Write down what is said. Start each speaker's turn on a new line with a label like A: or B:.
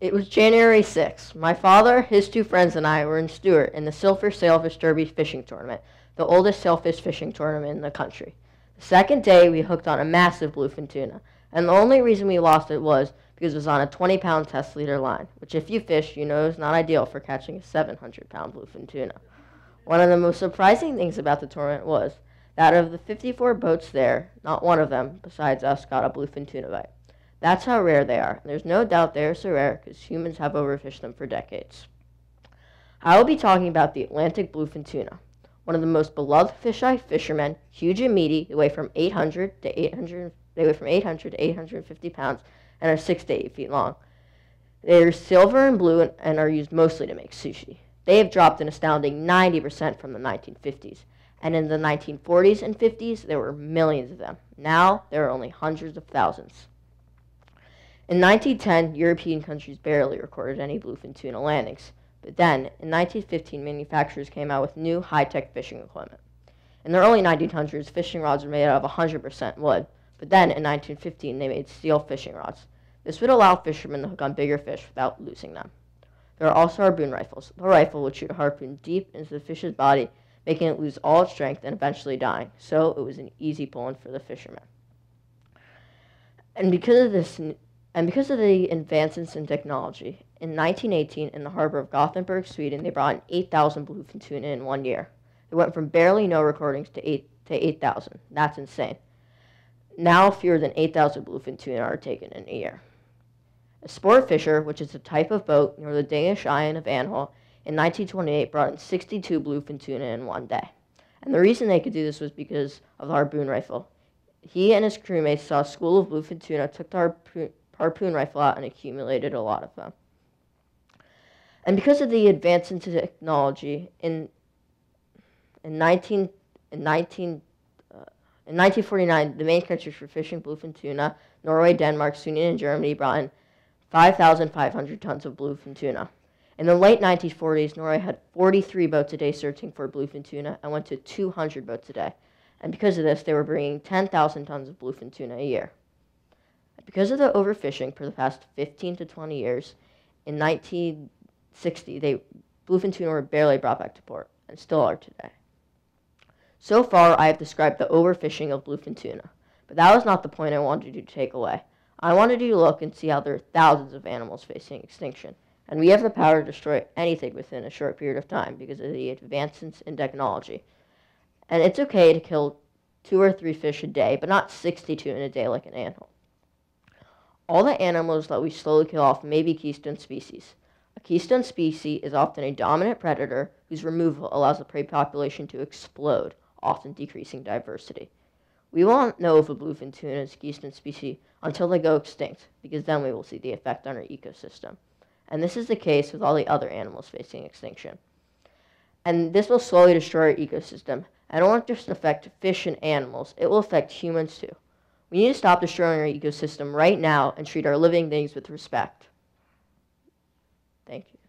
A: It was January 6th. My father, his two friends, and I were in Stewart in the Silver Sailfish Derby fishing tournament, the oldest sailfish fishing tournament in the country. The second day, we hooked on a massive bluefin tuna, and the only reason we lost it was because it was on a 20-pound test leader line, which if you fish, you know is not ideal for catching a 700-pound bluefin tuna. One of the most surprising things about the tournament was that of the 54 boats there, not one of them, besides us, got a bluefin tuna bite. That's how rare they are. There's no doubt they are so rare because humans have overfished them for decades. I will be talking about the Atlantic bluefin tuna, one of the most beloved fish-eye fishermen, huge and meaty. They weigh from 800 to 850 pounds and are 6 to 8 feet long. They are silver and blue and are used mostly to make sushi. They have dropped an astounding 90% from the 1950s, and in the 1940s and 50s there were millions of them. Now there are only hundreds of thousands. In 1910, European countries barely recorded any bluefin tuna landings, but then, in 1915, manufacturers came out with new high-tech fishing equipment. In the early 1900s, fishing rods were made out of 100% wood, but then, in 1915, they made steel fishing rods. This would allow fishermen to hook on bigger fish without losing them. There are also harpoon rifles. The rifle would shoot a harpoon deep into the fish's body, making it lose all its strength and eventually dying, so it was an easy pull-in for the fishermen. And because of the advances in technology, in 1918, in the harbor of Gothenburg, Sweden, they brought in 8,000 bluefin tuna in 1 year. It went from barely no recordings to 8,000. That's insane. Now, fewer than 8,000 bluefin tuna are taken in a year. A sport fisher, which is a type of boat near the Danish island of Anholt, in 1928 brought in 62 bluefin tuna in 1 day. And the reason they could do this was because of the harpoon rifle. He and his crewmates saw a school of bluefin tuna, took the harpoon rifle out, and accumulated a lot of them. And because of the advance into technology, in 1949, the main countries for fishing bluefin tuna, Norway, Denmark, Sweden, and Germany, brought in 5,500 tons of bluefin tuna. In the late 1940s, Norway had 43 boats a day searching for bluefin tuna and went to 200 boats a day. And because of this, they were bringing 10,000 tons of bluefin tuna a year. Because of the overfishing for the past 15 to 20 years, in 1960, bluefin tuna were barely brought back to port, and still are today. So far, I have described the overfishing of bluefin tuna, but that was not the point I wanted you to take away. I wanted you to look and see how there are thousands of animals facing extinction, and we have the power to destroy anything within a short period of time because of the advancements in technology. And it's okay to kill 2 or 3 fish a day, but not 62 in a day like an anthill. All the animals that we slowly kill off may be keystone species. A keystone species is often a dominant predator whose removal allows the prey population to explode, often decreasing diversity. We won't know if a bluefin tuna is a keystone species until they go extinct, because then we will see the effect on our ecosystem. And this is the case with all the other animals facing extinction. And this will slowly destroy our ecosystem, and it won't just affect fish and animals, it will affect humans too. We need to stop destroying our ecosystem right now and treat our living things with respect. Thank you.